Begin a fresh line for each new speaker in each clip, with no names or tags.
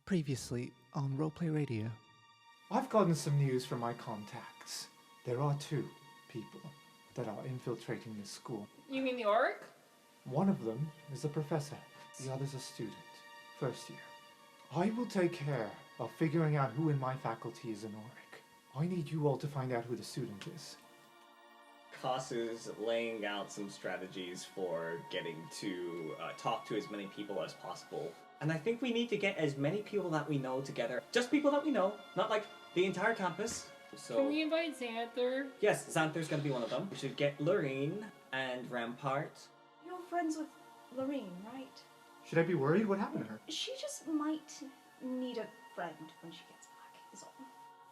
Previously on Roleplay Radio.
I've gotten some news from my contacts. There are 2 people that are infiltrating this school.
You mean the orc?
One of them is a professor. The other's a student. First year. I will take care of figuring out who in my faculty is an orc. I need you all to find out who the student is.
Kasu's laying out some strategies for getting to talk to as many people as possible. And I think we need to get as many people that we know together. Just people that we know, not like the entire campus. So
Can we invite Xanther?
yes, Xanther's gonna be one of them. We should get Lorraine and Rampart.
You're friends with Lorraine, right?
Should I be worried? What happened to her?
She just might need a friend when she gets back, is all.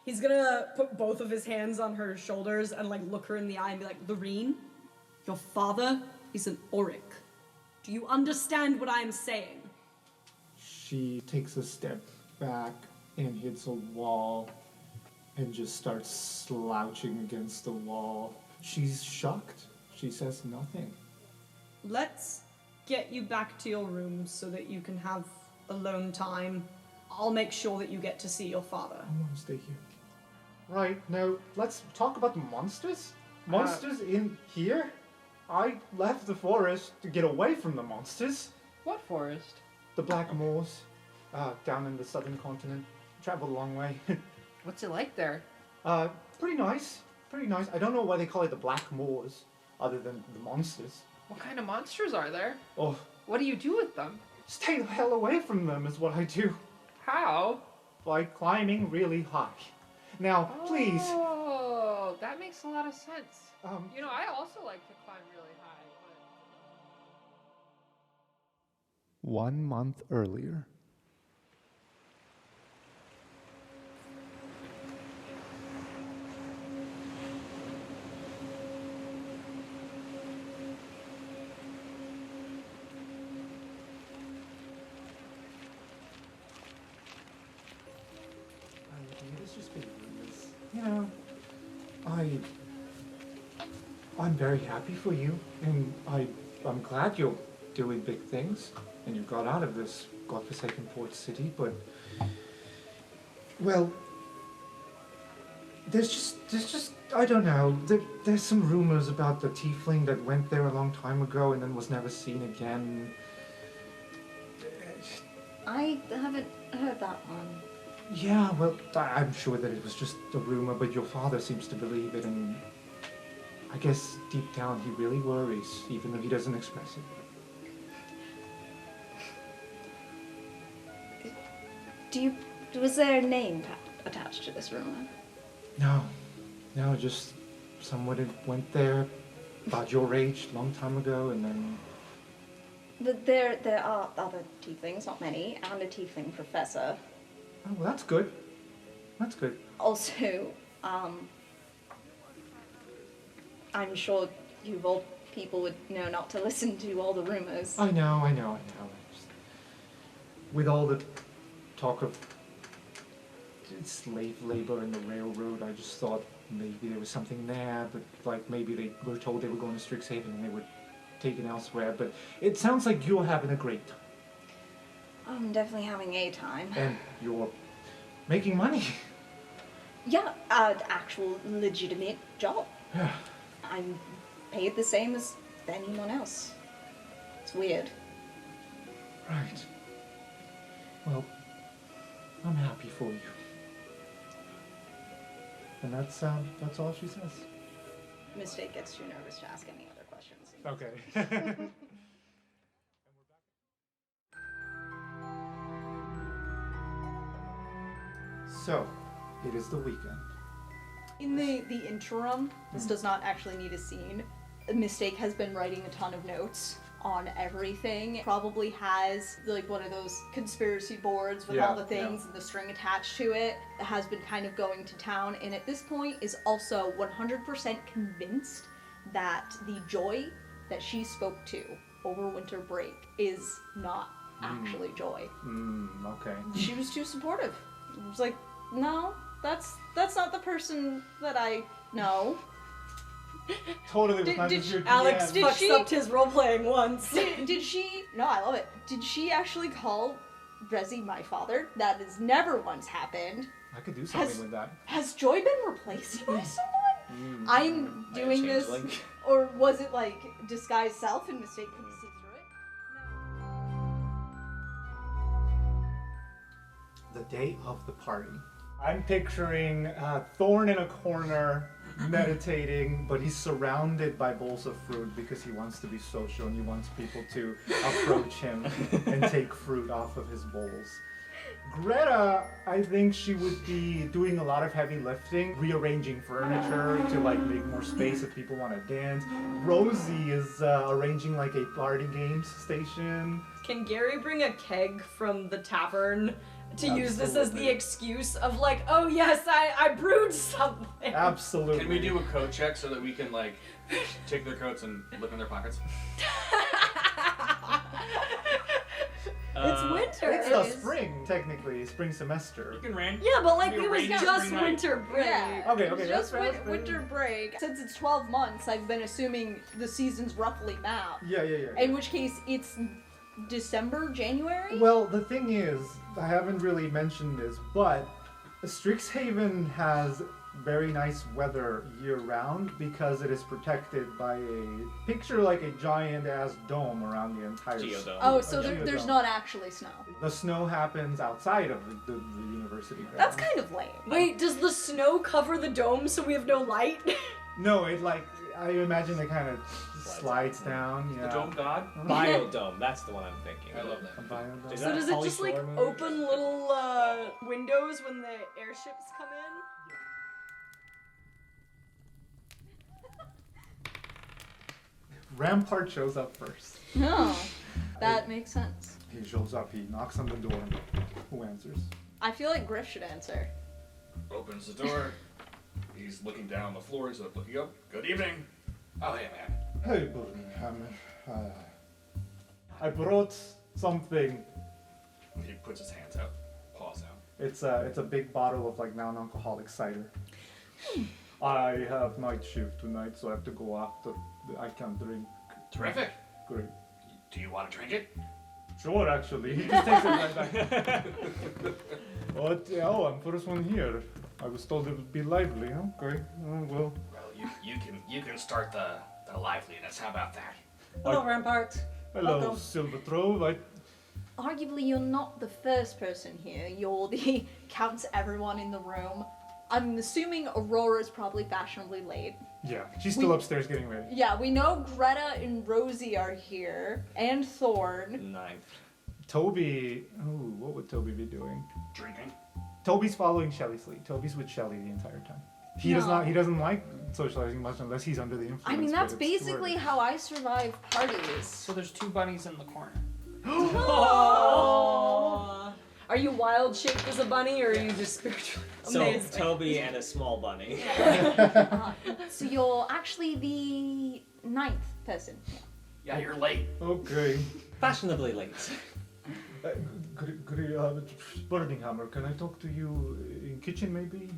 He's gonna put both of his hands on her shoulders and look her in the eye and be like, Lorraine, your father is an Auric. Do you understand what I'm saying?
She takes a step back and hits a wall and just starts slouching against the wall. She's shocked. She says nothing.
Let's get you back to your room so that you can have alone time. I'll make sure that you get to see your father.
I want to stay here. Right, now let's talk about the monsters. Monsters in here? I left the forest to get away from the monsters.
What forest?
The Black Moors, down in the southern continent. Traveled a long way.
What's it like there?
Pretty nice. Pretty nice. I don't know why they call it the Black Moors, other than the monsters.
What kind of monsters are there?
Oh,
What do you do with them?
stay the hell away from them is what I do.
How?
By climbing really high. Now, please.
Oh, that makes a lot of sense.
Um,
You know, I also like to climb really high,
1 month earlier.
It's just been rumors. You know, I'm very happy for you, and I'm glad you're doing big things, and you got out of this godforsaken port city, but, well, there's just, I don't know, there's some rumors about the tiefling that went there a long time ago and then was never seen again.
I haven't heard that one.
Yeah, well, I'm sure that it was just a rumor, but your father seems to believe it, and I guess deep down he really worries, even though he doesn't express it.
Was there a name attached to this rumor?
No, just someone that went there about your age, long time ago, and then...
But there are other tieflings, not many, and a tiefling professor.
Oh, well, that's good. That's good.
Also, I'm sure you old people would know not to listen to all the rumors.
I know. Just, with all the talk of slave labor and the railroad, I just thought maybe there was something there, but maybe they were told they were going to Strixhaven and they were taken elsewhere, but it sounds like you're having a great time.
I'm definitely having a time.
And you're making money.
Yeah, actual legitimate job.
Yeah.
I'm paid the same as anyone else. It's weird.
Right. Well, I'm happy for you. And that's all she says.
Mistake gets too nervous to ask any other questions.
Okay. So, it is the weekend.
In the interim, this does not actually need a scene. Mistake has been writing a ton of notes on everything. Probably has one of those conspiracy boards with all the things and the string attached to it. Has been kind of going to town, and at this point is also 100% convinced that the joy that she spoke to over winter break is not actually joy.
Okay.
She was too supportive. It was like, no, that's not the person that I know.
Totally was
Did-
not
did
just your
she- Alex
DM.
fucked up his role playing once.
Did she... No, I love it. Did she actually call
Resi, my father. That has never once happened.
I could do something with that.
Has Joy been replaced by someone? I'm doing this,
changeling.
or was it like disguised self and Mistake couldn't see through it?
The day of the party. I'm picturing Thorn in a corner, meditating, but he's surrounded by bowls of fruit because he wants to be social and he wants people to approach him and take fruit off of his bowls. Greta, I think she would be doing a lot of heavy lifting, rearranging furniture to like make more space if people want to dance. Rosie is arranging like a party games station.
Can Gary bring a keg from the tavern to use this as the excuse of like, oh yes, I brewed something?
Absolutely.
Can we do a coat check so that we can like take their coats and look in their pockets?
It's winter.
It's the spring, technically, spring semester.
You can rain.
Yeah, but like
Be
it was
arranged
just
every night.
winter break.
Yeah.
Okay,
It's
that's
just
fair, that's fair.
winter break. Since it's 12 months, I've been assuming the season's roughly mapped.
Yeah.
In which case, it's December, January?
Well, the thing is, I haven't really mentioned this, but Strixhaven has very nice weather year-round because it is protected by a picture like a giant-ass dome around the entire
Geodome.
Oh, so
a
there's
geodome.
not actually snow.
The snow happens outside of the university grounds.
That's kind of lame.
Wait, does the snow cover the dome so we have no light?
No, it like, I imagine it kind of slides down, yeah.
The dome god?
Biodome, that's the one I'm thinking.
I love
A
that.
biodome.
Is
So
that
does
a
it just like
Pauly Shore movie?
open little windows when the airships come in?
Rampart shows up first.
No, that makes sense.
He shows up, he knocks on the door. Who answers?
I feel like Griff should answer.
Opens the door. He's looking down the floor. He's looking up. Good evening. Oh, hey, man.
Hey, Birmingham. I brought something.
He puts his hands out. Paws out.
It's a big bottle of like non-alcoholic cider. I have night shift tonight, so I have to go after. I can't drink.
Terrific.
Great.
Do you want to drink it?
Sure, actually. He just takes it right back. Oh, I'm first one here. I was told it would be lively. Okay. Well.
Well, you can start the liveliness. How about that?
Hello, Rampart.
Hello,
Welcome.
Silver Trove.
Arguably, you're not the first person here. You're the counts everyone in the room. I'm assuming Aurora's probably fashionably late.
Yeah, she's still upstairs getting ready.
Yeah, we know Greta and Rosie are here, and Thorn.
Ninth.
Toby. Ooh, what would Toby be doing?
Drinking.
Toby's following Shelly's lead. Toby's with Shelly the entire time. He does
No.
not. He doesn't like socializing much unless he's under the influence.
I mean,
but
that's
it's
basically
too
how I survive parties.
So there's two bunnies in the corner.
Oh. Are you wild shaped as a bunny, or are you just spiritually
So,
amazing?
Toby and a small bunny.
So you're actually the 9th person.
Yeah, you're late.
Okay.
Fashionably late.
Birmingham, can I talk to you in kitchen maybe?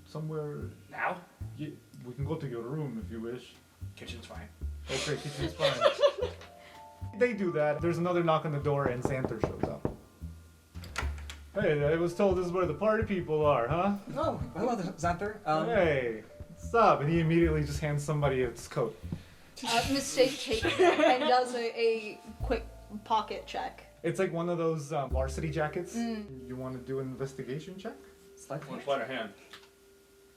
Somewhere?
Now?
Yeah, we can go to your room if you wish.
Kitchen's fine.
Okay, kitchen's fine. They do that. There's another knock on the door and Xanther shows up. Hey, I was told this is where the party people are, huh?
Oh, hello, Xanther.
Hey, what's up? And he immediately just hands somebody his coat.
Mistake takes it and does a quick pocket check.
It's like one of those varsity jackets. You want to do an investigation check?
One sleight of hand.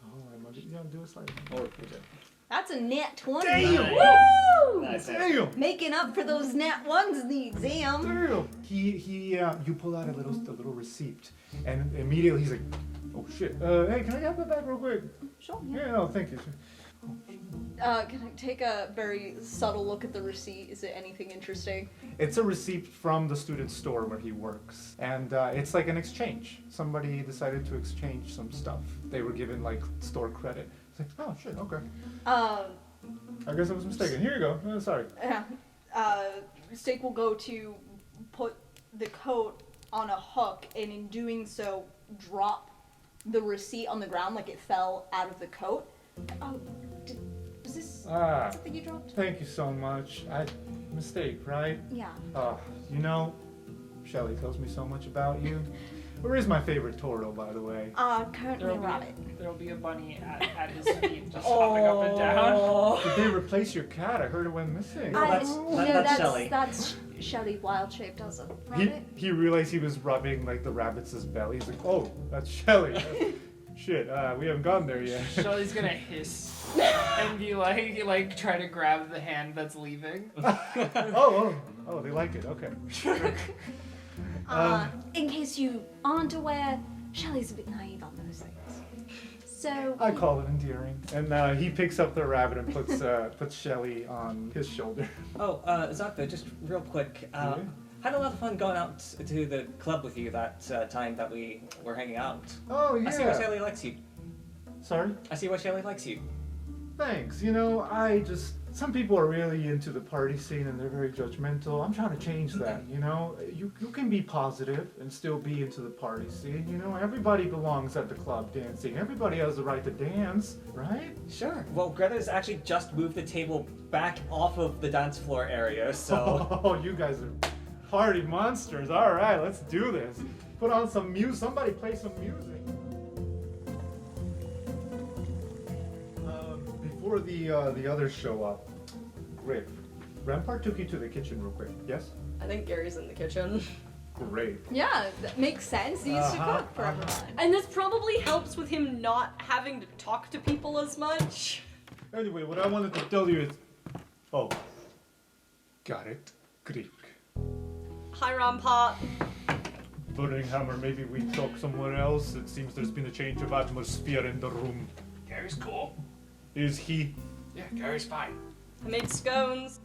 Oh, yeah, do a slide.
Or
That's a net 20.
Damn!
Woo!
Nice.
Damn!
Making up for those net ones in the exam.
Damn! You pull out a little receipt, and immediately he's like, "Oh shit! Hey, can I have that back real quick?"
Sure.
Yeah, no, thank you.
Can I take a very subtle look at the receipt? Is it anything interesting?
It's a receipt from the student store where he works, and it's like an exchange. Somebody decided to exchange some stuff. They were given like store credit. It's like, oh shit, okay. I guess I was mistaken. Here you go. Sorry.
Mistake will go to put the coat on a hook, and in doing so, drop the receipt on the ground like it fell out of the coat. Oh, was this something you dropped?
Thank you so much. Mistake, right?
Yeah.
You know, Shelly tells me so much about you. Where is my favorite Toro, by the way?
Currently rabbit.
There'll be a bunny at his feet just hopping up and down.
Did they replace your cat? I heard it went missing.
That's Shelly.
That's Shelly wild shaped as a rabbit.
He realized he was rubbing like the rabbit's belly. He's like, oh, that's Shelly. Shit, we haven't gotten there yet.
Shelly's gonna hiss and be like try to grab the hand that's leaving.
oh, they like it. Okay.
In case you aren't aware, Shelly's a bit naive on those things. So
I call it endearing. And he picks up the rabbit and puts Shelly on his shoulder.
Oh, Xanther, just real quick. Had a lot of fun going out to the club with you that time that we were hanging out.
Oh, yeah.
I see why Shelly likes you.
Sorry?
I see why Shelly likes you.
Thanks. You know, some people are really into the party scene and they're very judgmental. I'm trying to change that, you know? You can be positive and still be into the party scene, you know? Everybody belongs at the club dancing. Everybody has the right to dance, right?
Sure. Well, Greta's actually just moved the table back off of the dance floor area, so...
Oh, you guys are party monsters. All right, let's do this. Put on some music. Somebody play some music. Before the others show up, great. Rampart took you to the kitchen real quick. Yes?
I think Gary's in the kitchen.
Great.
yeah, that makes sense. He used to cook for everyone.
And this probably helps with him not having to talk to people as much.
Anyway, what I wanted to tell you is... Oh. Got it. Greek.
Hi, Rampart.
Burning Hammer, maybe we talk somewhere else. It seems there's been a change of atmosphere in the room.
Gary's cool.
Is he?
Yeah, Gary's fine.
I made scones.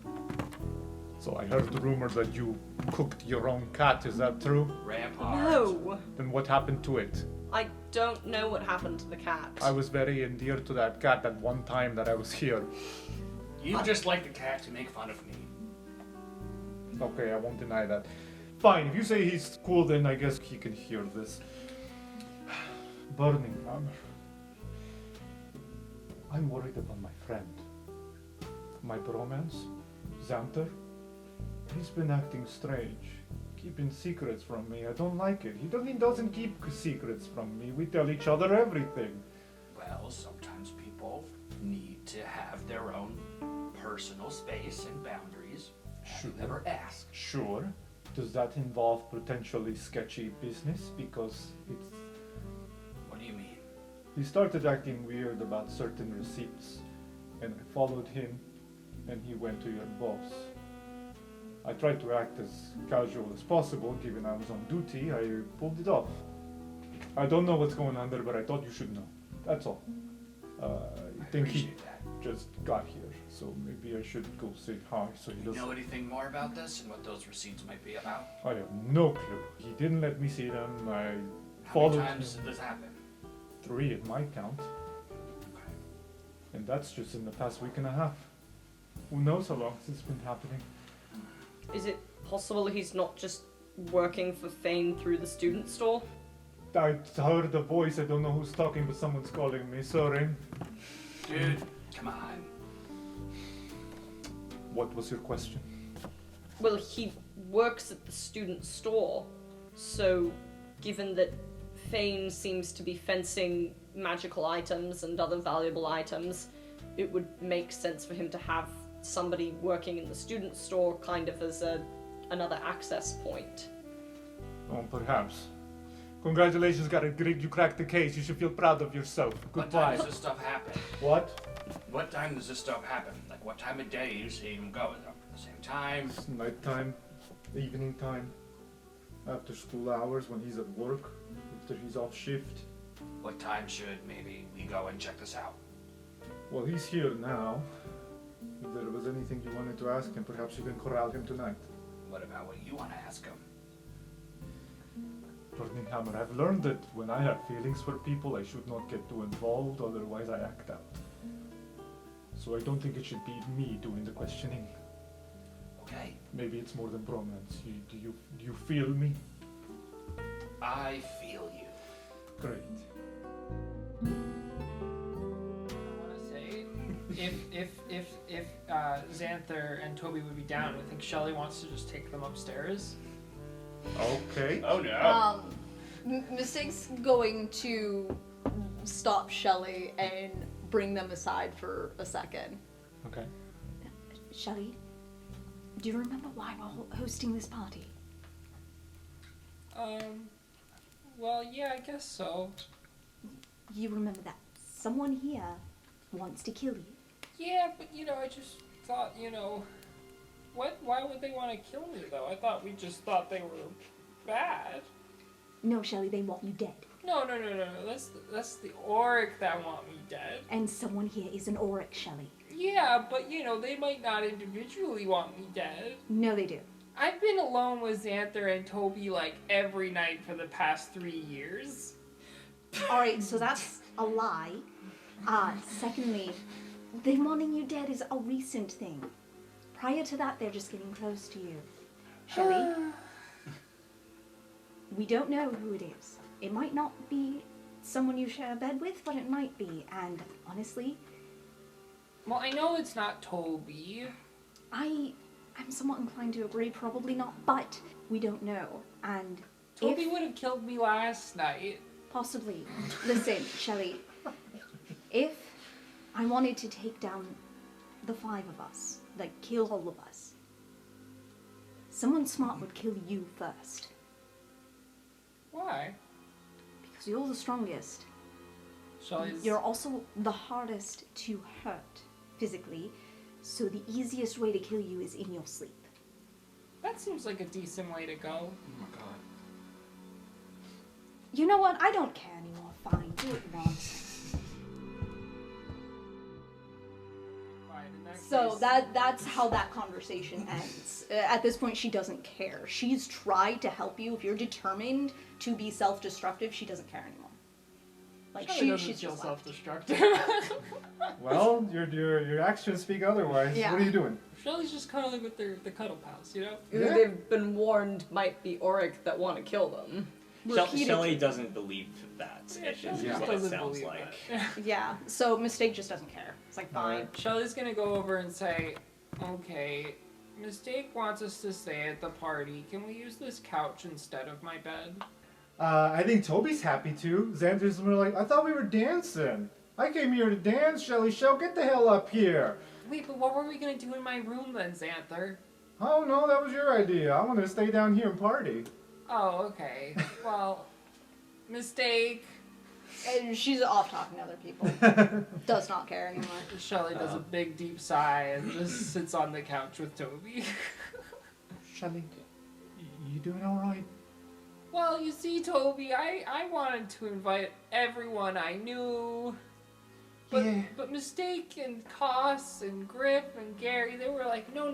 So I heard the rumor that you cooked your own cat. Is that true?
Rampart.
No.
Then what happened to it?
I don't know what happened to the cat.
I was very endeared to that cat that one time that I was here.
You just like the cat to make fun of me.
Okay, I won't deny that. Fine, if you say he's cool, then I guess he can hear this. Burning Hammer. I'm worried about my friend. My bromance, Xanther. He's been acting strange, keeping secrets from me. I don't like it. He doesn't keep secrets from me. We tell each other everything.
Well, sometimes people need to have their own personal space and boundaries.
Sure.
Never ask.
Sure. Does that involve potentially sketchy business? Because it's...
What do you mean?
He started acting weird about certain receipts, and I followed him, and he went to your boss. I tried to act as casual as possible, given I was on duty. I pulled it off. I don't know what's going on there, but I thought you should know. That's all. I think he
appreciate that.
just got here, so maybe I should go say hi so he
Do you
doesn't...
know anything more about this and what those receipts might be about?
I have no clue. He didn't let me see them. I
How
followed
many times
him.
did this happen?
3 at my count.
Okay.
And that's just in the past week and a half. Who knows how long it's been happening?
Is it possible he's not just working for Fane through the student store?
I heard a voice. I don't know who's talking, but someone's calling me. Sorry.
Dude, come on.
What was your question?
Well, he works at the student store, so given that Fane seems to be fencing magical items and other valuable items, it would make sense for him to have somebody working in the student store kind of as another access point.
Oh, perhaps. Congratulations, got it. Greg, you cracked the case. You should feel proud of yourself.
What
Goodbye.
time does this stuff happen?
What?
What time does this stuff happen? Like, what time of day you see him go? Is it up at the same time?
It's nighttime, evening time, after school hours when he's at work, after he's off shift.
What time should maybe we go and check this out?
Well, he's here now. If there was anything you wanted to ask him, perhaps you can corral him tonight.
What about what you want to ask him?
Burning Hammer, I've learned that when I have feelings for people, I should not get too involved, otherwise I act out. So I don't think it should be me doing the questioning.
Okay.
Maybe it's more than bromance. Do you feel me?
I feel you.
Great.
I want to say, if Xanther and Toby would be down, I think Shelly wants to just take them upstairs.
Okay.
Oh no.
Mistake's going to stop Shelly and bring them aside for a second.
Okay.
Shelly, do you remember why we're hosting this party?
Well, yeah, I guess so.
You remember that someone here wants to kill you.
Yeah, but I just thought, why would they want to kill me though? I thought we just thought they were bad.
No, Shelly, they want you dead.
No. That's the Auric that want me dead.
And someone here is an Auric, Shelly.
Yeah, but they might not individually want me dead.
No, they do.
I've been alone with Xanther and Toby like every night for the past 3 years.
Alright, so that's a lie. Secondly, them wanting you dead is a recent thing. Prior to that, they're just getting close to you. Shelly, we don't know who it is. It might not be someone you share a bed with, but it might be. And honestly,
Well, I know it's not Toby.
I'm somewhat inclined to agree, probably not, but we don't know. And
Toby would have killed me last night.
possibly. Listen, Shelly, if I wanted to take down the 5 of us, like kill all of us, someone smart would kill you first.
Why?
Because you're the strongest.
Shelly's...
You're also the hardest to hurt physically, so the easiest way to kill you is in your sleep.
That seems like a decent way to go.
Oh my god.
You know what? I don't care anymore. Fine, do what you want.
Fine, in that
So
case-
that's how that conversation ends. At this point, she doesn't care. She's tried to help you. If you're determined to be self-destructive, she doesn't care anymore. Like
Shelly doesn't
she's
feel
just left.
self-destructive.
Well, your actions speak otherwise.
Yeah.
What are you doing?
Shelly's just cuddling with the cuddle pals,
Yeah.
They've been warned might be Auric that want to kill them.
Shelly doesn't believe that.
Yeah,
It's
Shelly
just
just
what it
doesn't
sounds
believe
like.
that.
Yeah. So Mistake just doesn't care. It's like fine.
Shelly's gonna go over and say, okay, Mistake wants us to stay at the party. Can we use this couch instead of my bed?
I think Toby's happy too. Xander's like, I thought we were dancing. I came here to dance, Shelly. Shell, get the hell up here.
Wait, but what were we gonna do in my room then, Xanther?
Oh no, that was your idea. I wanted to stay down here and party.
Oh, okay. Well, Mistake.
And she's off talking to other people. Does not care anymore.
Shelly does a big deep sigh and just sits on the couch with Toby.
Shelly,
You doing all right?
Well, you see, Toby, I wanted to invite everyone I knew. But,
Yeah.
but Mistake and Koss and Griff and Gary, they were like, no.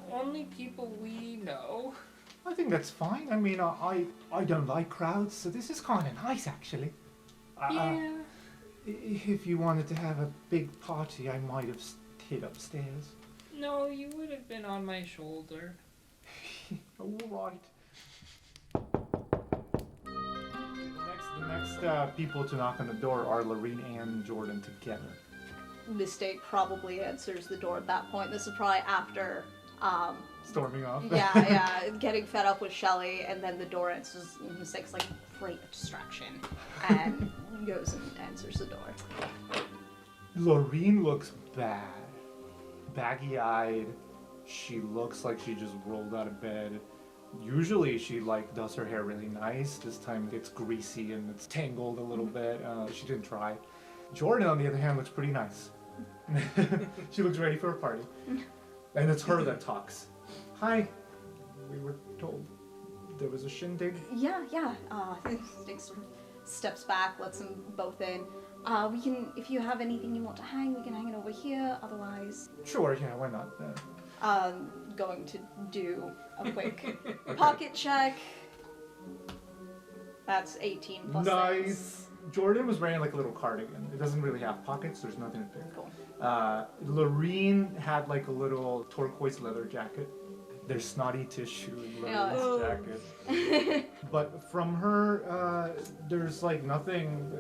Only people we know.
I think that's fine. I mean, I don't like crowds, so this is kind of nice, actually.
Yeah.
If you wanted to have a big party, I might have hid upstairs.
No, you would have been on my shoulder.
All right. The next people to knock on the door are Lorene and Jordan together.
Mistake probably answers the door at that point. This is probably after,
Storming off.
yeah, getting fed up with Shelly, and then the door answers. Mistake's like, great distraction, and goes and answers the door.
Lorene looks bad. Baggy-eyed. She looks like she just rolled out of bed. Usually she does her hair really nice. This time it's greasy and it's tangled a little bit. She didn't try. Jordan, on the other hand, looks pretty nice. She looks ready for a party. And it's her that talks. Hi. We were told there was a shindig.
Yeah. Mistake sort of steps back, lets them both in. We can, if you have anything you want to hang, we can hang it over here. Otherwise,
Sure, yeah, why not?
going to do a quick pocket check. That's 18 plus 6.
Nice. Jordan was wearing like a little cardigan. It doesn't really have pockets. There's nothing in there.
Cool.
Lorene had like a little turquoise leather jacket. There's snotty tissue in Lorene's jacket. But from her, there's like nothing.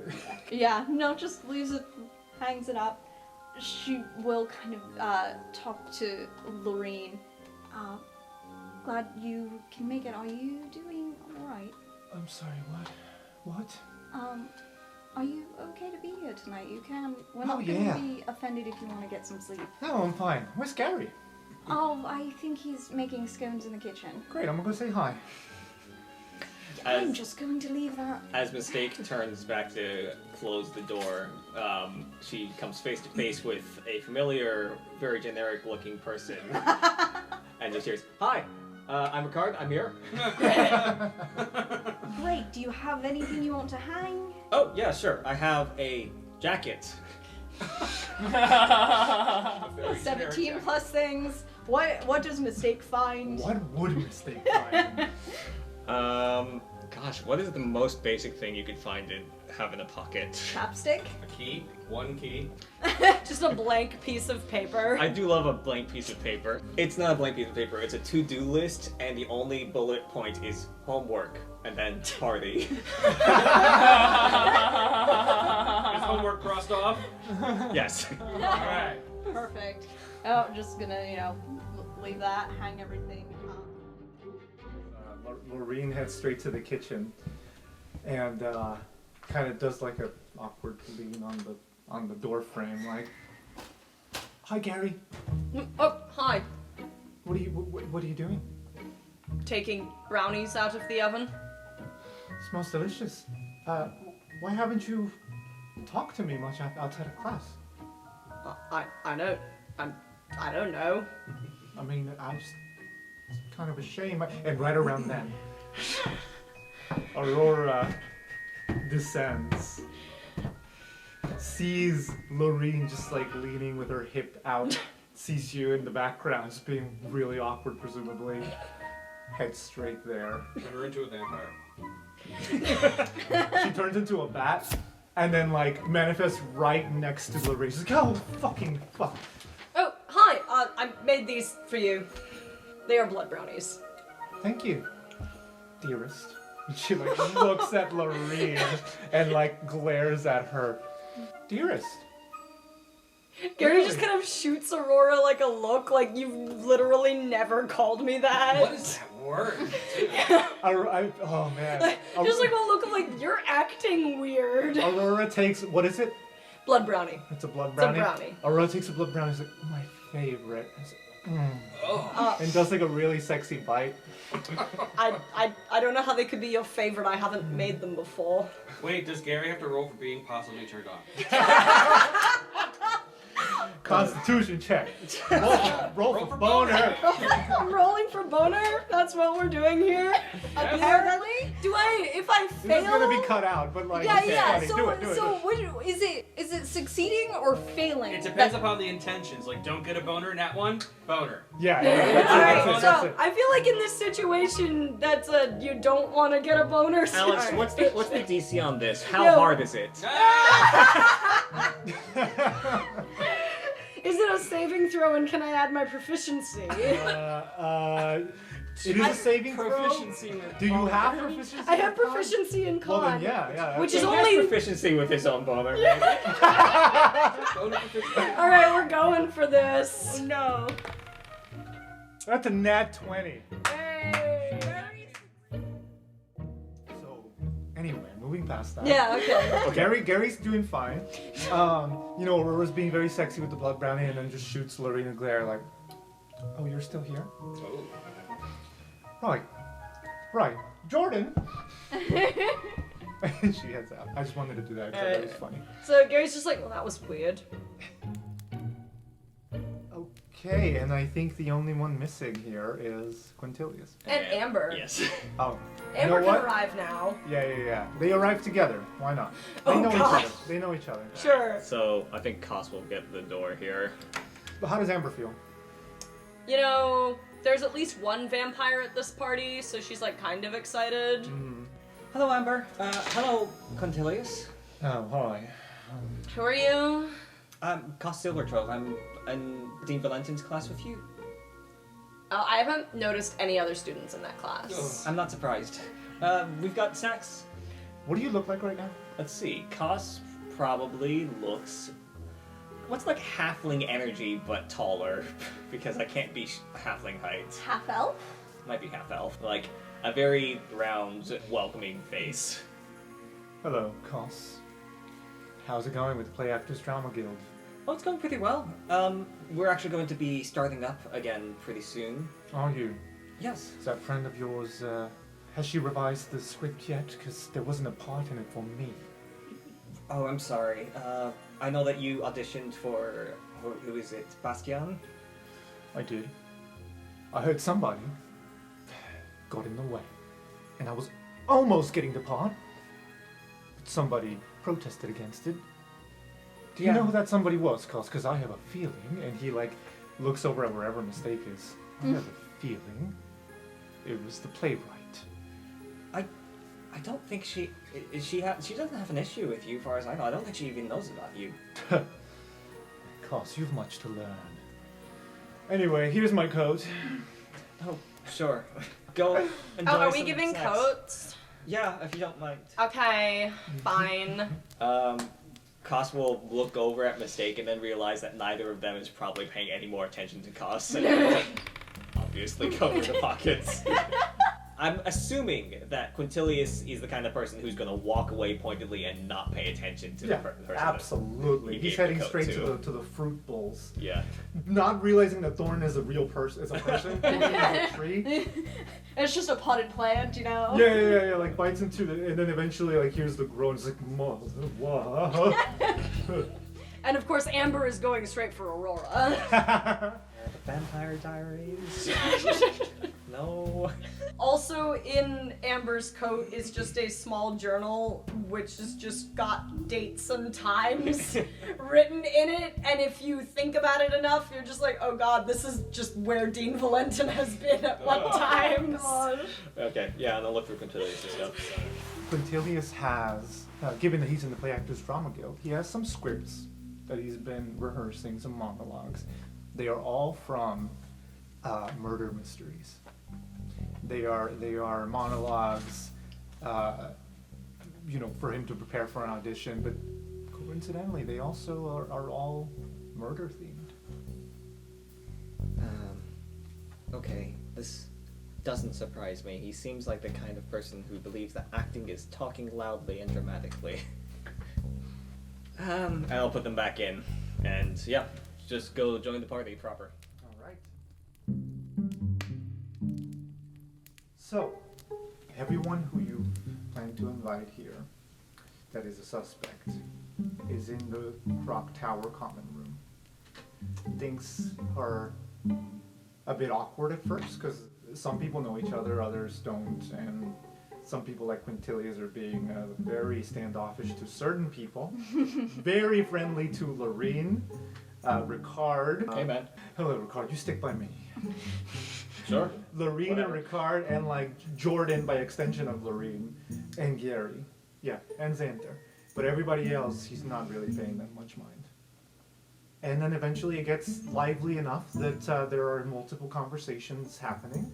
Yeah, no, just leaves it, hangs it up. She will kind of talk to Lorene. glad you can make it. Are you doing alright?
I'm sorry, what?
Are you okay to be here tonight? You can. We're not gonna be offended if you want to get some sleep.
No, I'm fine. Where's Gary?
Oh, I think he's making scones in the kitchen.
Great, I'm gonna go say hi.
I'm just going to leave that.
As Mistake turns back to close the door, she comes face to face with a familiar, very generic-looking person, and just hears, "Hi, I'm Ricard. I'm here."
Great. Do you have anything you want to hang?
Oh yeah, sure. I have a jacket.
17 plus things. What does Mistake find?
What would Mistake find?
Gosh, what is the most basic thing you could find to have in a pocket?
Chapstick?
A key. One key.
Just a blank piece of paper.
I do love a blank piece of paper. It's not a blank piece of paper, it's a to-do list, and the only bullet point is homework, and then party.
Is homework crossed off?
Yes.
Alright.
Perfect. Oh, just gonna, leave that, hang everything.
Lorene heads straight to the kitchen and kind of does like a awkward lean on the door frame, like, "Hi, Gary.
Oh, hi.
What are you doing?
Taking brownies out of the oven.
Smells delicious. Why haven't you talked to me much outside of class?"
I don't know.
I mean, it's kind of a shame. And right around then, Aurora descends, sees Lorene just like leaning with her hip out, sees you in the background, just being really awkward, presumably. Heads straight there.
Turn her into a vampire.
She turns into a bat, and then like manifests right next to Lorene. She's like, "Oh, fucking fuck."
Oh, hi. I made these for you. They are blood brownies.
Thank you, dearest. And she like looks at Lorene and like glares at her. Dearest.
Gary just kind of shoots Aurora like a look, like you've literally never called me that.
What is that word?
Oh man.
Just like a look of like, you're acting weird.
Aurora takes, what is it?
Blood brownie.
It's a blood brownie.
It's a brownie.
Aurora takes a blood brownie. She's like, "My favorite."
Oh.
And does like a really sexy bite.
I don't know how they could be your favorite. I haven't made them before.
Wait, does Gary have to roll for being possibly turned on?
Constitution check. Roll for boner.
I'm rolling for boner? That's what we're doing here? Apparently? If I fail...
This is gonna be cut out, but like,
Yeah.
funny. Do it.
Is it succeeding or failing?
It depends upon the intentions. Like, don't get a boner, nat one, boner.
Yeah.
Alright,
That's
so
it.
I feel like in this situation, that's a you don't want to get a boner.
Alex, what's the DC on this? How
Yo.
hard is it?
Is it a saving throw and can I add my proficiency?
It is a saving throw.
Proficiency with
Do you have proficiency?
I have
with con?
proficiency in con.
Well then, yeah.
Which
He
is
has
only...
proficiency with his own boner.
Boner proficiency.
Alright, we're going for this.
Oh, no.
That's a nat 20.
Hey.
So, anyway, moving past that.
Yeah, okay.
Gary's doing fine. Aurora's being very sexy with the blood brownie, and then just shoots Lorene a glare like, "Oh, you're still here?
Oh.
Right. Jordan." And she heads out. I just wanted to do that because that was funny.
So Gary's just like, well, that was weird.
Okay, and I think the only one missing here is Quintilius.
And Amber.
Yes.
Oh,
Amber
you know
can
what?
arrive now.
Yeah. They arrive together. Why not? They
Oh,
know
God.
each other. They know each other.
Sure.
So I think Koss will get the door here.
But how does Amber feel?
There's at least one vampire at this party, so she's like kind of excited.
Hello, Amber. Hello, Quintilius.
Oh, hi.
Who are you?
Koss Silvertrove. I'm in Dean Valentin's class with you.
Oh, I haven't noticed any other students in that class.
I'm not surprised. We've got snacks.
What do you look like right now?
Let's see. Koss probably looks... What's like halfling energy, but taller? Because I can't be halfling height.
Half elf?
might be half elf, like a very round, welcoming face.
Hello, Cos. How's it going with the Play Actors Drama Guild?
Oh, it's going pretty well. We're actually going to be starting up again pretty soon.
Are you?
Yes.
Is that friend of yours, has she revised the script yet? Because there wasn't a part in it for me.
Oh, I'm sorry. I know that you auditioned for, who is it, Bastian?
I did. I heard somebody got in the way. And I was almost getting the part. But somebody protested against it. Do you know who that somebody was, Cos? Because I have a feeling, and he, like, looks over at wherever Mistake is. I have a feeling it was the playwright.
I don't think she doesn't have an issue with you, as far as I know. I don't think she even knows about you.
Cos, you've much to learn. Anyway, here's my coat.
Oh, sure. Go enjoy
Oh, are we
some
giving
snacks.
coats?
Yeah, if you don't mind.
Okay, fine.
Cos will look over at Mistake and then realize that neither of them is probably paying any more attention to Cos. And obviously cover the pockets. I'm assuming that Quintilius is the kind of person who's going to walk away pointedly and not pay attention to the person.
Absolutely.
he
He's
gave the
heading
coat
straight
to.
to the fruit bowls.
Yeah.
Not realizing that Thorn is a real person, is a person. Thorn is a tree.
It's just a potted plant, you know?
Yeah, like bites into it, and then eventually, like, hears the groan. It's like, wow.
And of course, Amber is going straight for Aurora.
The Vampire Diaries. No.
Also in Amber's coat is just a small journal which has just got dates and times written in it, and if you think about it enough, you're just like, oh god, this is just where Dean Valentin has been at what times.
Okay, yeah, and I'll look for Quintilius and stuff.
Quintilius has, given that he's in the Play Actors Drama Guild, he has some scripts that he's been rehearsing, some monologues. They are all from murder mysteries. They are monologues, for him to prepare for an audition, but coincidentally, they also are all murder themed.
Okay, this doesn't surprise me. He seems like the kind of person who believes that acting is talking loudly and dramatically. I'll put them back in, and yeah, just go join the party proper.
All right. So, everyone who you plan to invite here, that is a suspect, is in the Krokt Tower common room. Things are a bit awkward at first, because some people know each other, others don't, and some people like Quintilius are being very standoffish to certain people, very friendly to Lorene, Ricard.
Hey, man.
Hello, Ricard, you stick by me.
Sure.
Lorene and Ricard, and like Jordan by extension of Lorene, and Gary. Yeah, and Xanter. But everybody else, he's not really paying that much mind. And then eventually it gets lively enough that there are multiple conversations happening.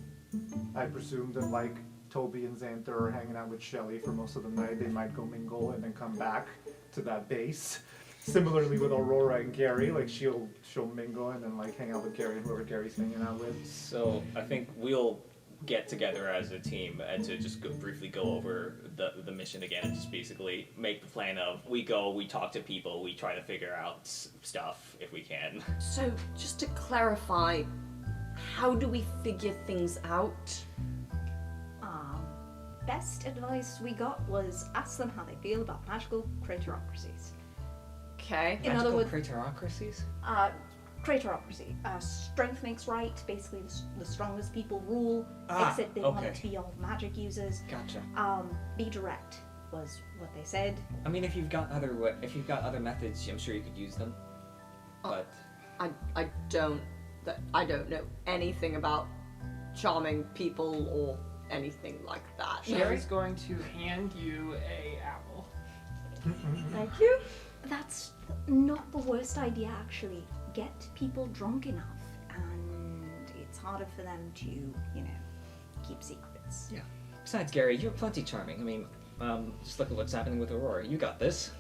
I presume that like Toby and Xanter are hanging out with Shelly for most of the night. They might go mingle and then come back to that base. Similarly with Aurora and Gary, like she'll mingle and then like hang out with Gary and whoever Gary's hanging out with.
So I think we'll get together as a team and to just briefly go over the mission again and just basically make the plan of we talk to people, we try to figure out stuff if we can.
So, just to clarify, how do we figure things out?
Best advice we got was ask them how they feel about magical craterocracies.
Okay.
In other words,
craterocracies?
Craterocracy. Strength makes right. Basically, the strongest people rule. Except they want it to be all magic users.
Gotcha.
Be direct was what they said.
I mean, if you've got other methods, I'm sure you could use them. But
I don't know anything about charming people or anything like that.
Sherry's going to hand you a apple.
Thank you. That's not the worst idea, actually. Get people drunk enough, and it's harder for them to, keep secrets.
yeah. Besides, Gary, you're plenty charming. I mean, just look at what's happening with Aurora. You got this.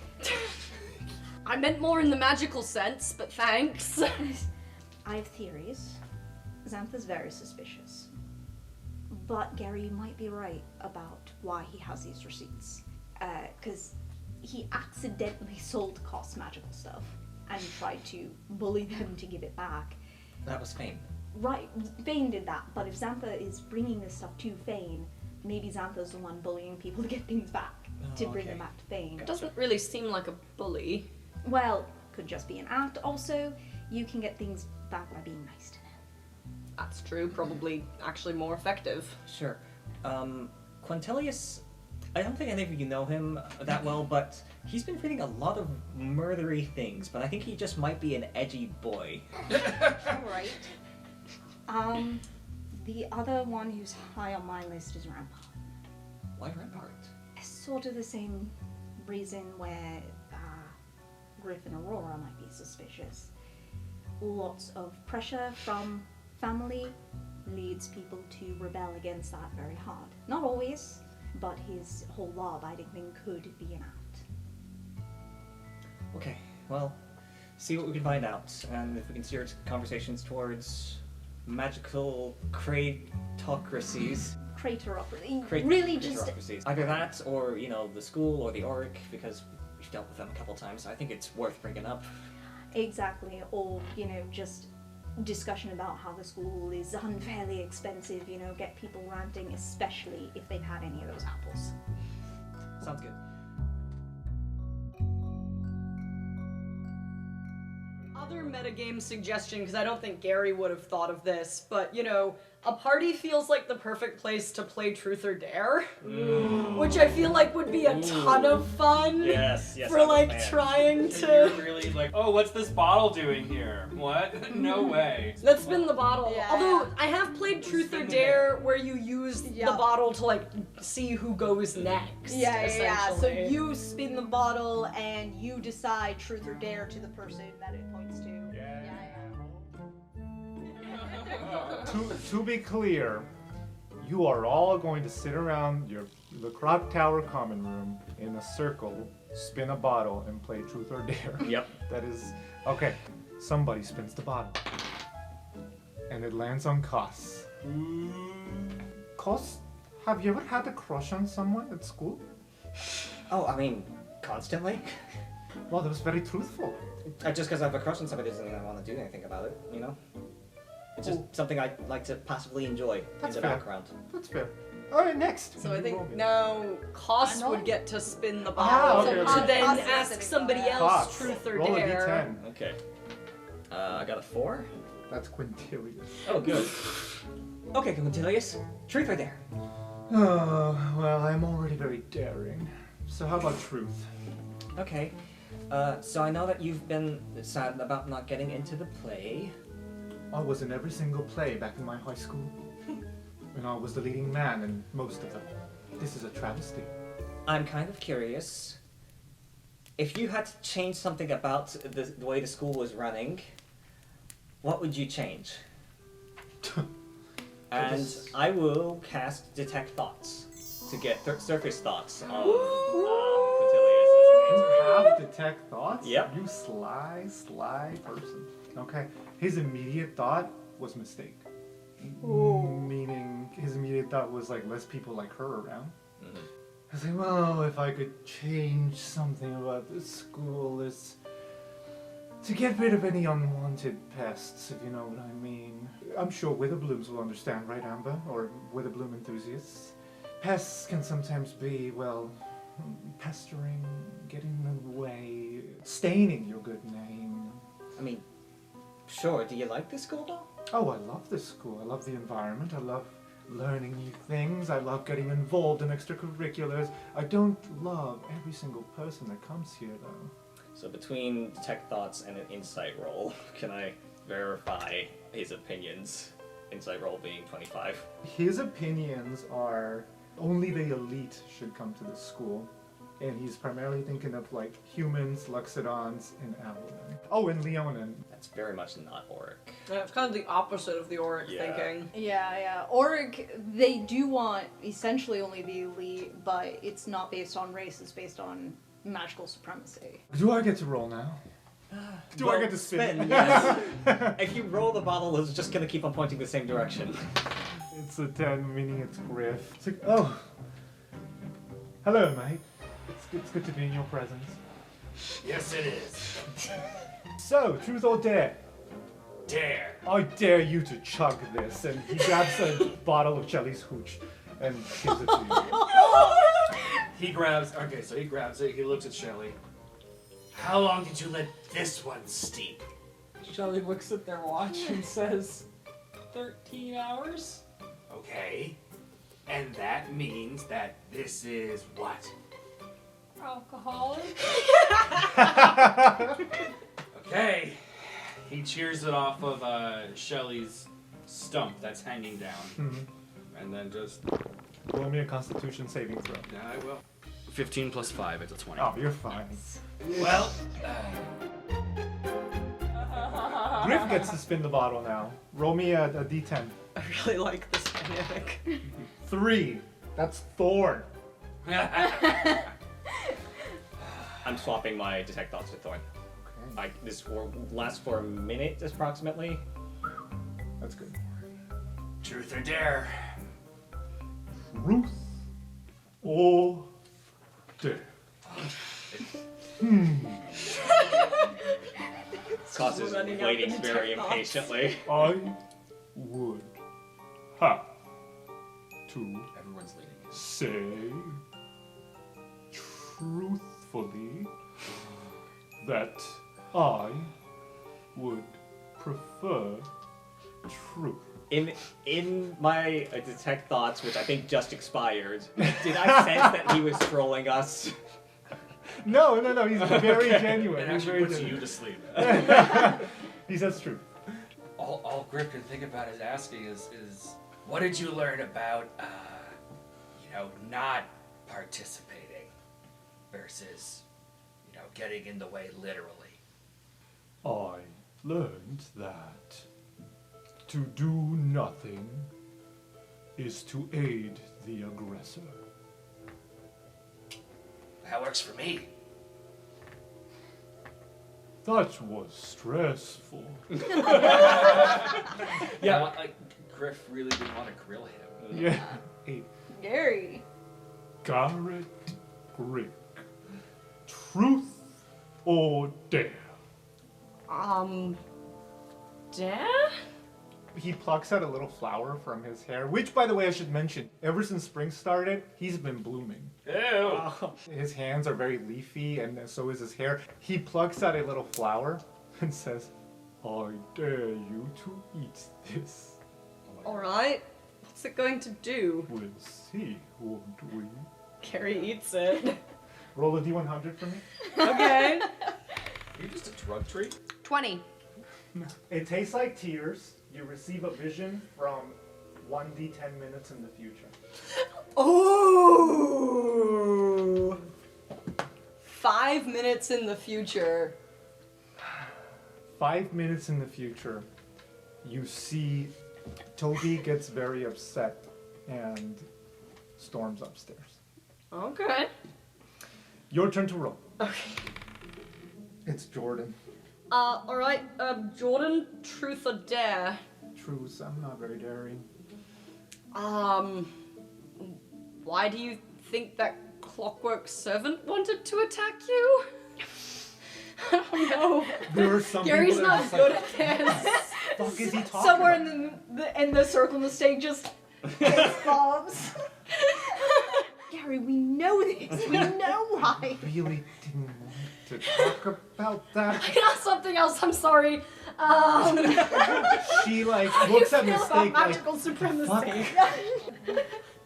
I meant more in the magical sense, but thanks.
I have theories. Xantha's very suspicious. But Gary might be right about why he has these receipts. Because he accidentally sold Cost magical stuff and tried to bully them to give it back.
That was Fane.
Right, Fane did that, but if Xantha is bringing this stuff to Fane, maybe Xantha's the one bullying people to get things back, to bring them back to Fane.
It doesn't really seem like a bully.
Well, could just be an act. Also, you can get things back by being nice to them.
That's true, probably actually more effective.
Sure. Quintilius, I don't think any of you know him that well, but he's been reading a lot of murdery things, but I think he just might be an edgy boy.
Right. The other one who's high on my list is Rampart.
Why Rampart?
It's sort of the same reason where Griff and Aurora might be suspicious. Lots of pressure from family leads people to rebel against that very hard. Not always, but his whole law-abiding thing could be an act.
Okay, well, see what we can find out, and if we can steer conversations towards magical cratocracies.
Really just...
Cratocracies. Either that, or, you know, the school or the Auric, because we've dealt with them a couple times, so I think it's worth bringing up.
Exactly, or, you know, just discussion about how the school is unfairly expensive, you know, get people ranting, especially if they've had any of those apples.
Sounds good.
Other metagame suggestion, because I don't think Gary would have thought of this, but, you know, a party feels like the perfect place to play Truth or Dare, which I feel like would be a ton of fun.
Yes,
for like trying to.
You're really like, oh, what's this bottle doing here? What? No way.
Let's spin the bottle.
Yeah.
Although I have played Truth or Dare where you use the bottle to like see who goes next.
Yeah. So
essentially.
you spin the bottle and you decide truth or dare to the person that it points to.
To be clear, you are all going to sit around the Krokt Tower common room in a circle, spin a bottle, and play Truth or Dare.
Yep.
That is... Okay, somebody spins the bottle. And it lands on Kos. Kos, have you ever had a crush on someone at school?
Oh, I mean, constantly?
Well, that was very truthful.
Just because I have a crush on somebody doesn't mean I want to do anything about it, you know? It's just something I like to passively enjoy
That's
in the
fair.
background.
That's fair. Alright, next.
So I
You
think
roll me.
now Koss
I'm
would
rolling?
get to spin the
Ah,
bottle
okay,
to
okay.
then
Koss is
ask
sitting
somebody
there.
else
Kos,
Truth or
roll
Dare.
a d10.
Okay. I got a 4.
That's Quintilius.
Oh, good. Okay, Quintilius. Truth or Dare?
Oh, well, I'm already very daring. So how about truth?
Okay. So I know that you've been sad about not getting into the play.
I was in every single play back in my high school. And I was the leading man in most of them. This is a travesty.
I'm kind of curious. If you had to change something about the way the school was running, what would you change? And I will cast Detect Thoughts to get surface thoughts on Quintilius as he
You
answers.
have detect thoughts?
Yep.
You sly person. Okay. His immediate thought was mistake. Meaning his immediate thought was like less people like her around.
Mhm.
I was like, well, if I could change something about this school, it's to get rid of any unwanted pests, if you know what I mean. I'm sure Witherblooms will understand, right, Amber? Or Witherbloom enthusiasts. Pests can sometimes be, well, pestering, getting in the way, staining your good name.
I mean, sure. Do you like this school though?
Oh, I love this school. I love the environment. I love learning new things. I love getting involved in extracurriculars. I don't love every single person that comes here, though.
So between Detect Thoughts and an Insight roll, can I verify his opinions? Insight roll being 25.
His opinions are only the elite should come to this school. And he's primarily thinking of, like, humans, Luxodons, and Avalon. Oh, and Leonin.
That's very much not Auric.
It's kind of the opposite of the Auric
Yeah.
thinking.
Yeah. Auric, they do want essentially only the elite, but it's not based on race, it's based on magical supremacy.
Do I get to roll now? Do I
Well,
get to spin?
yes. If you roll the bottle, it's just gonna keep on pointing the same direction.
It's a 10, meaning it's Griff. It's like, oh. Hello, mate. It's good to be in your presence.
Yes, it is.
So, truth or dare?
Dare.
I dare you to chug this. And he grabs a bottle of Shelly's hooch and gives it to you.
He grabs it, he looks at Shelly. How long did you let this one steep?
Shelly looks at their watch and says, 13 hours?
Okay. And that means that this is what?
Alcoholic?
Okay. He cheers it off of Shelly's stump that's hanging down.
Mm-hmm.
And then just...
Roll me a Constitution saving throw.
Yeah, I will. 15 plus 5, it's a 20.
Oh, you're fine.
Well...
Griff gets to spin the bottle now. Roll me a d10.
I really like this dynamic.
3. That's Thorn.
I'm swapping my detect thoughts with Thorn.
Okay.
This lasts for a minute approximately.
That's good.
Truth or dare?
Truth or dare?
Cos is
running out
waiting
the
very
detect thoughts.
impatiently.
I would have to
Everyone's leading.
say truthfully that I would prefer truth.
In my detect thoughts, which I think just expired, did I sense that he was trolling us?
No, he's very genuine.
It
He's
actually
very
puts
genuine.
you to sleep.
He says truth.
All Grip can think about is asking is what did you learn about, not participating versus, getting in the way literally.
I learned that to do nothing is to aid the aggressor.
That works for me.
That was stressful.
Yeah, Griff really didn't want to grill him.
Yeah. Hey,
Gary.
Garrett Grick. Truth or dare?
Dare?
He plucks out a little flower from his hair, which, by the way, I should mention, ever since spring started, he's been blooming.
Ew.
His hands are very leafy, and so is his hair. He plucks out a little flower and says, I dare you to eat this.
Alright. What's it going to do?
We'll see, won't we?
Carrie eats it.
Roll a d100 for me.
Okay.
Are you just a drug treat?
20.
It tastes like tears. You receive a vision from 1d10 minutes in the future.
Oh! 5 minutes in the future.
5 minutes in the future, you see Toby gets very upset and storms upstairs.
Okay.
Your turn to roll.
Okay.
It's Jordan.
Alright, Jordan, truth or dare?
Truth, I'm not very daring.
Why do you think that clockwork servant wanted to attack you? I don't know.
There are some
Gary's
people that are
not
just
good
like,
at this.
fuck is he talking
Somewhere
about?
in the circle in the stage just fist bumps. Gary, we know this. We know why.
I really didn't want to talk about that.
I got something else, I'm sorry.
She like
How do
looks
you
at
feel
Mistake
about
like,
Magical supremacy.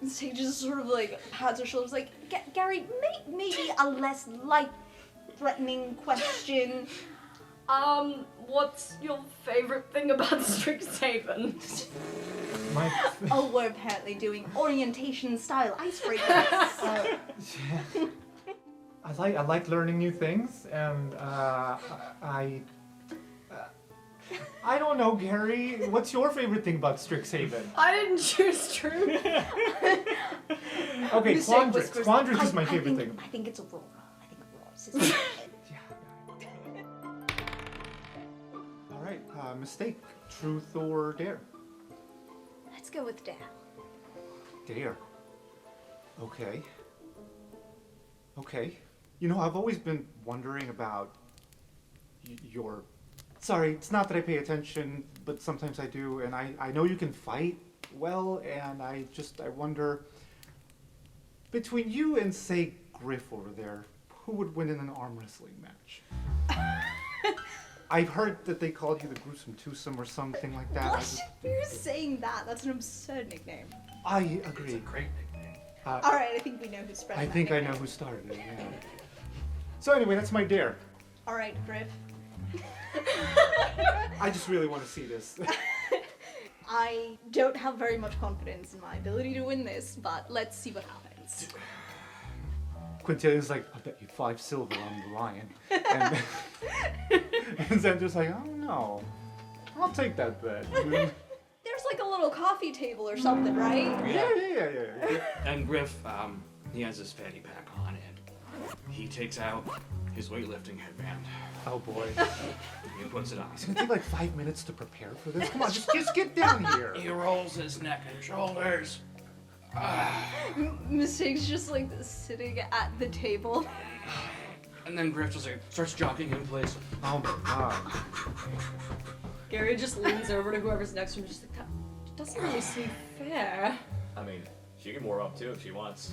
Sage just sort of like pats her shoulders like, Gary, maybe a less life-threatening question.
What's your favorite thing about Strixhaven?
my
Oh, we're apparently doing orientation style icebreakers.
I like learning new things, and I don't know, Gary. What's your favorite thing about Strixhaven?
I didn't choose truth.
Okay,
Mistake
Quandrix.
whispers,
Quandrix is my favorite
thing.
thing.
I think it's Aurora. It's
All right, mistake, truth or dare?
Let's go with dare.
Dare. Okay. Okay. You know, I've always been wondering about your... Sorry, it's not that I pay attention, but sometimes I do, and I know you can fight well, and I wonder... Between you and, say, Griff over there, who would win in an arm wrestling match? I've heard that they called you the gruesome twosome or something like that.
What? You're saying that? That's an absurd nickname.
I agree.
It's a great nickname.
Alright, I think we know who spread
I
that
think I
nickname.
know who started it, yeah. So anyway, that's my dare.
Alright, Griff.
I just really want to see this.
I don't have very much confidence in my ability to win this, but let's see what happens.
Quintilian's like, I bet you 5 silver on the lion. And, and Xander's like, oh no, I'll take that bet.
There's like a little coffee table or something, right?
Yeah.
And Griff, he has his fanny pack on, and he takes out his weightlifting headband.
Oh boy.
He puts it on.
It's gonna take like 5 minutes to prepare for this. Come on, just get down here.
He rolls his neck and shoulders.
Mistake's just like sitting at the table.
And then Griff just like starts jogging in place.
Oh my god.
Gary just leans over to whoever's next to him, just like, that doesn't really seem fair.
I mean, she can warm up too if she wants.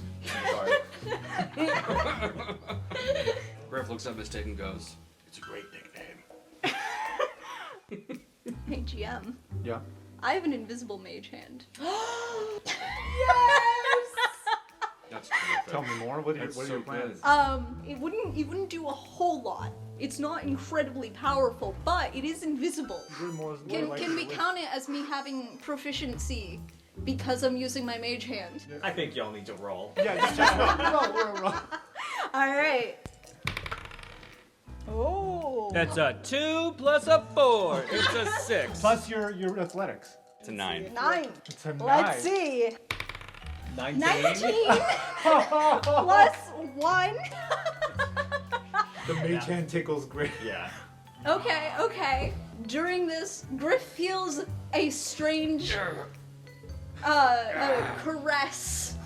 Griff looks at Mistake and goes, "It's a great nickname."
Hey, GM.
Yeah.
I have an invisible mage hand.
That's terrific.
Tell me more. What are
That's
your
so
plans?
It wouldn't do a whole lot. It's not incredibly powerful, but it is invisible. Can we count it as me having proficiency because I'm using my mage hand?
I think y'all need to roll.
Yeah, just roll.
All right. Oh.
That's a 2 plus a 4. It's a 6.
Plus your athletics.
It's a 9.
9.
It's a 9.
Let's see.
19.
19 plus 1.
The mage hand tickles great.
Yeah.
Okay. During this, Griff feels a strange caress.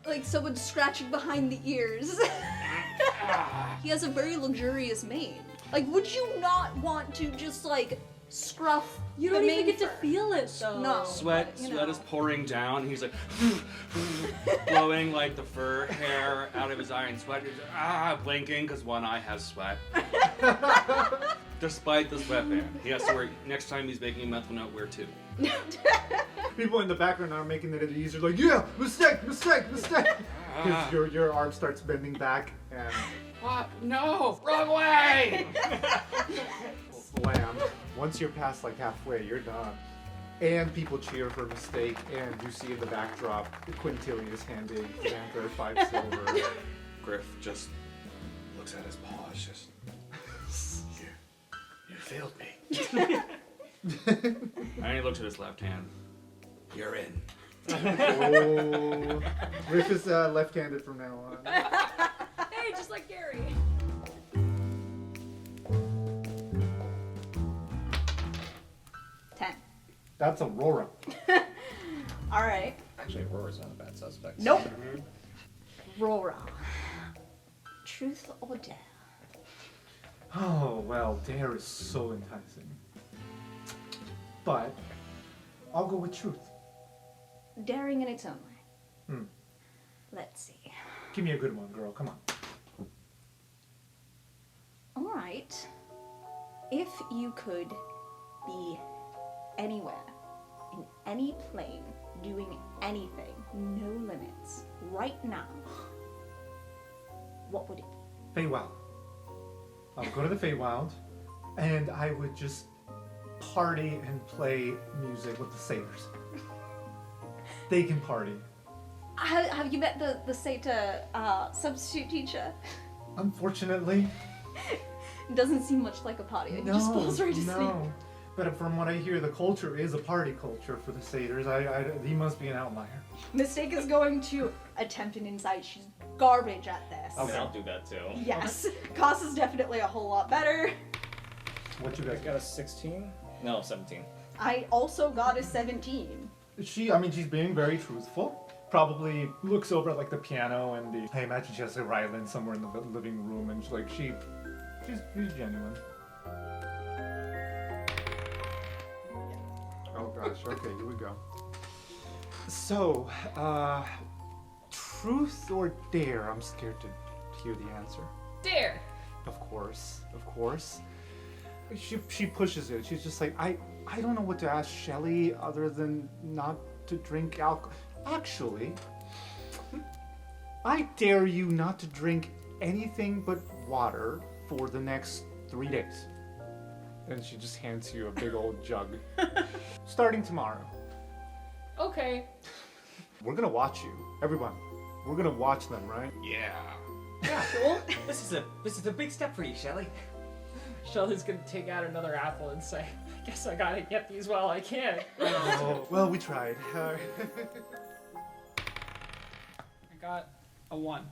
Like someone scratching behind the ears. He has a very luxurious mane. Like, would you not want to just like scruff?
You
the
don't even
mane
get to
fur?
feel it though.
No.
Sweat
but, you know.
is pouring down. He's like blowing like the fur hair out of his eye, and sweat is blinking because one eye has sweat. Despite the sweatband, he has to wear. Next time he's making a mental note, wear 2.
People in the background are making it easier. Like, yeah, mistake. Because your arm starts bending back and
What? No, wrong way.
slam. Once you're past like halfway, you're done. And people cheer for mistake, and you see in the backdrop Quintilian is handing Xander 5 silver.
Griff just looks at his paws, just. You failed me. And he looks at his left hand. You're in.
Oh, Riff is left-handed from now on.
Hey, just like Gary.
That's Aurora.
All right.
Actually, Aurora's not a bad suspect.
Nope. Rora. Truth or dare?
Oh, well, dare is so enticing. But I'll go with truth.
Daring in its own way.
Hmm.
Let's see.
Give me a good one, girl. Come on.
All right. If you could be anywhere, in any plane, doing anything, no limits, right now, what would it be?
Feywild. I'll go to the Feywild, and I would just party and play music with the satyrs. They can party.
Have you met the Seta substitute teacher?
Unfortunately,
Doesn't seem much like a party. He just falls right to sleep.
But from what I hear, the culture is a party culture for the satyrs. He must be an outlier.
Mistake is going to attempt an insight. She's garbage at this.
I mean, I'll do that too.
Yes. Cost is definitely a whole lot better.
What you guys
Got a 16?
No, 17.
I also got a 17.
She's being very truthful. Probably looks over at like the piano and I imagine she has a violin somewhere in the living room, and she's genuine. Oh gosh, okay, here we go. So, truth or dare? I'm scared to hear the answer.
Dare.
Of course. She pushes it. She's just like, I don't know what to ask Shelly other than not to drink alcohol. Actually, I dare you not to drink anything but water for the next 3 days. And she just hands you a big old jug. Starting tomorrow.
Okay.
We're gonna watch you. Everyone. We're gonna watch them, right?
Yeah.
Yeah, cool. This is a big step for you, Shelly.
Shelly's gonna take out another apple and say, I guess I gotta get these while I can.
Oh, well, we tried.
I got a 1.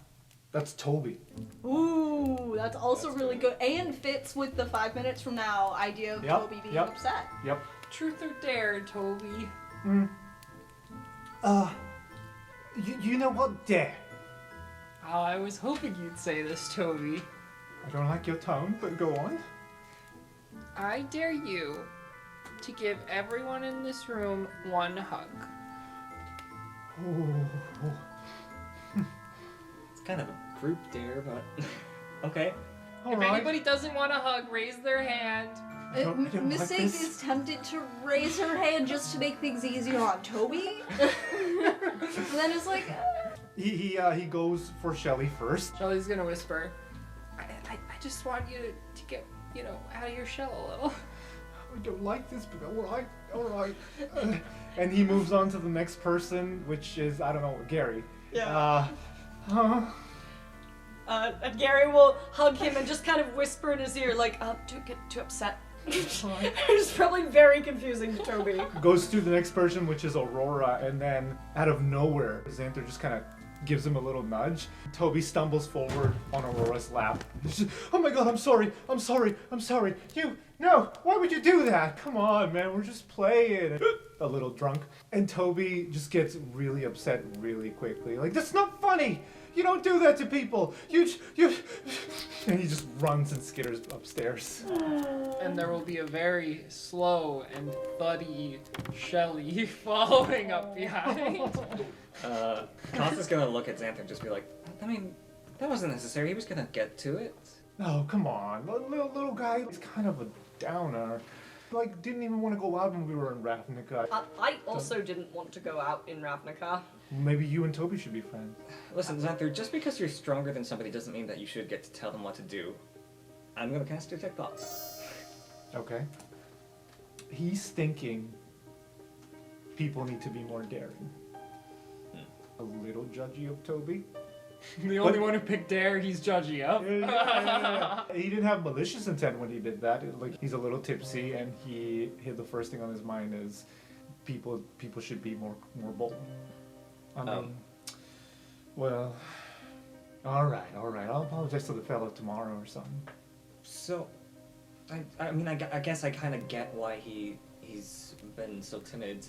That's Toby.
Ooh, that's also really good. And fits with the 5 minutes from now idea of
Yep,
Toby being
yep.
upset.
Yep.
Truth or dare, Toby?
You know what? Dare.
Oh, I was hoping you'd say this, Toby.
I don't like your tone, but go on.
I dare you to give everyone in this room one hug.
Oh.
It's kind of a group dare, but okay.
If anybody doesn't want a hug, raise their hand.
I don't like
Mistake
this.
is tempted to raise her hand just to make things easier on Toby. And then it's like,
He goes for Shelly first.
Shelly's gonna whisper, I just want you to get, out of your shell a little.
I don't like this, but alright. And he moves on to the next person, which is, I don't know, Gary.
Yeah.
Huh?
And Gary will hug him and just kind of whisper in his ear, like, don't get too upset. It's probably very confusing to Toby.
Goes to the next person, which is Aurora, and then out of nowhere, Xanther just kind of gives him a little nudge. Toby stumbles forward on Aurora's lap. Just, oh my god, I'm sorry. No, why would you do that? Come on, man, we're just playing. A little drunk. And Toby just gets really upset really quickly. Like, that's not funny. You don't do that to people. You. And he just runs and skitters upstairs.
And there will be a very slow and thuddy Shelly following up behind.
Constance's gonna look at Xanther and just be like, I mean, that wasn't necessary. He was gonna get to it.
Oh, come on. Little guy is kind of a downer. Like, didn't even want to go out when we were in Ravnica.
I also didn't want to go out in Ravnica.
Maybe you and Toby should be friends.
Listen, Xanther, just because you're stronger than somebody doesn't mean that you should get to tell them what to do. I'm gonna cast Detect Thoughts.
Okay. He's thinking people need to be more daring. A little judgy of Toby.
The only one who picked dare, he's judgy of.
Yeah. He didn't have malicious intent when he did that. Like, he's a little tipsy, and the first thing on his mind is people should be more bold. I mean, well, all right. I'll apologize to the fellow tomorrow or something.
So, I guess I kind of get why he's been so timid.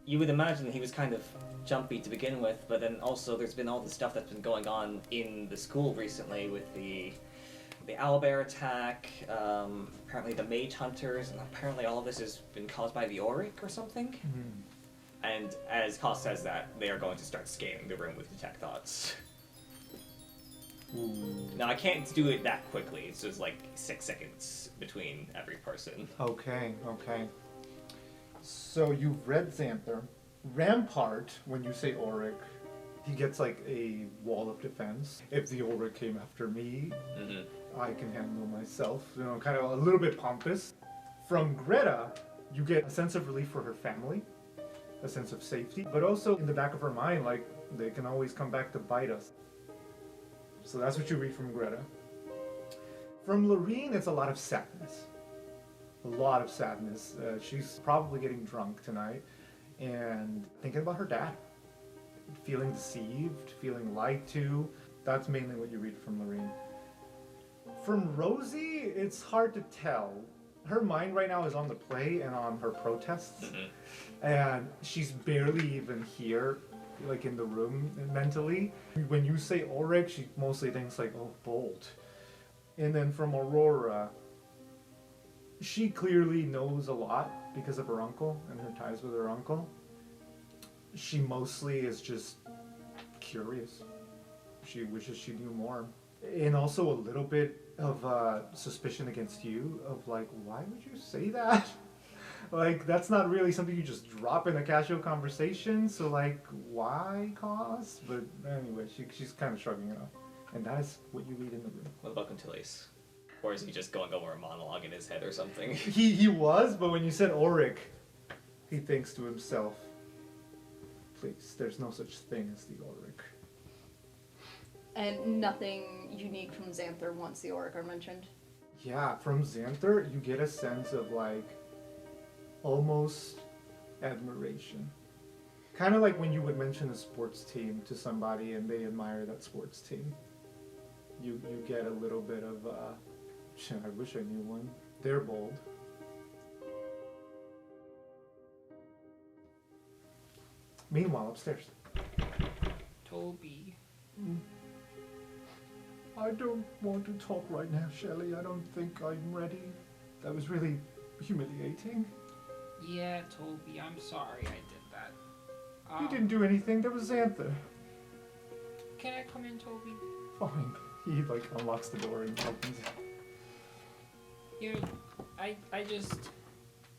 You would imagine he was kind of jumpy to begin with, but then also there's been all the stuff that's been going on in the school recently with the owlbear attack, apparently the mage hunters, and apparently all of this has been caused by the Auric or something.
Mm-hmm.
And as Koss says that, they are going to start scanning the room with Detect Thoughts.
Ooh.
Now, I can't do it that quickly. It's just like 6 seconds between every person.
Okay. So you've read Xanther. Rampart, when you say Auric, he gets like a wall of defense. If the Auric came after me, I can handle myself. Kind of a little bit pompous. From Greta, you get a sense of relief for her family, a sense of safety, but also in the back of her mind, like, they can always come back to bite us. So that's what you read from Greta. From Lorene, it's a lot of sadness. She's probably getting drunk tonight and thinking about her dad. Feeling deceived, feeling lied to. That's mainly what you read from Lorene. From Rosie, it's hard to tell. her mind right now is on the play and on her protests, and she's barely even here, like in the room mentally. When you say Ulrich, she mostly thinks like, oh, Bolt. And then from Aurora, she clearly knows a lot because of her uncle and her ties with her uncle. She mostly is just curious. She wishes she knew more. And also a little bit of suspicion against you of like, why would you say that? Like, that's not really something you just drop in a casual conversation, so like, why cause? But anyway, she's kind of shrugging it off. And that is what you read in the room.
What about Quintilius? Or is he just going over a monologue in his head or something?
He was, but when you said Ulrich, he thinks to himself, please, there's no such thing as the Ulrich.
And nothing unique from Xanther once the Auric are mentioned.
Yeah, from Xanther, you get a sense of like almost admiration. Kind of like when you would mention a sports team to somebody and they admire that sports team. You get a little bit of, I wish I knew one. They're bold. Meanwhile, upstairs.
Toby.
I don't want to talk right now, Shelley. I don't think I'm ready. That was really humiliating.
Yeah, Toby, I'm sorry I did that.
You didn't do anything. That was Xanther.
Can I come in, Toby?
Fine. He like unlocks the door and opens it.
I just,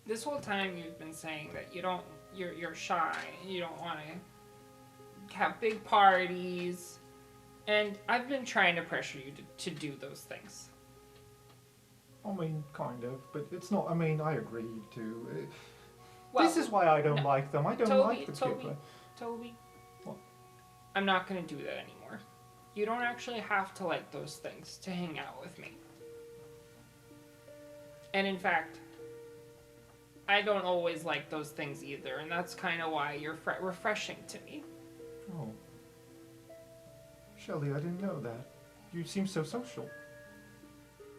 this whole time you've been saying that you're shy, you don't want to have big parties, and I've been trying to pressure you to do those things.
I mean, kind of, but it's not. I mean, I agreed to.
Well,
this is why I don't like them. I don't like the kid.
Toby.
What?
I'm not gonna do that anymore. You don't actually have to like those things to hang out with me. And in fact, I don't always like those things either, and that's kind of why you're refreshing to me.
Oh. Shelley, I didn't know that. You seem so social.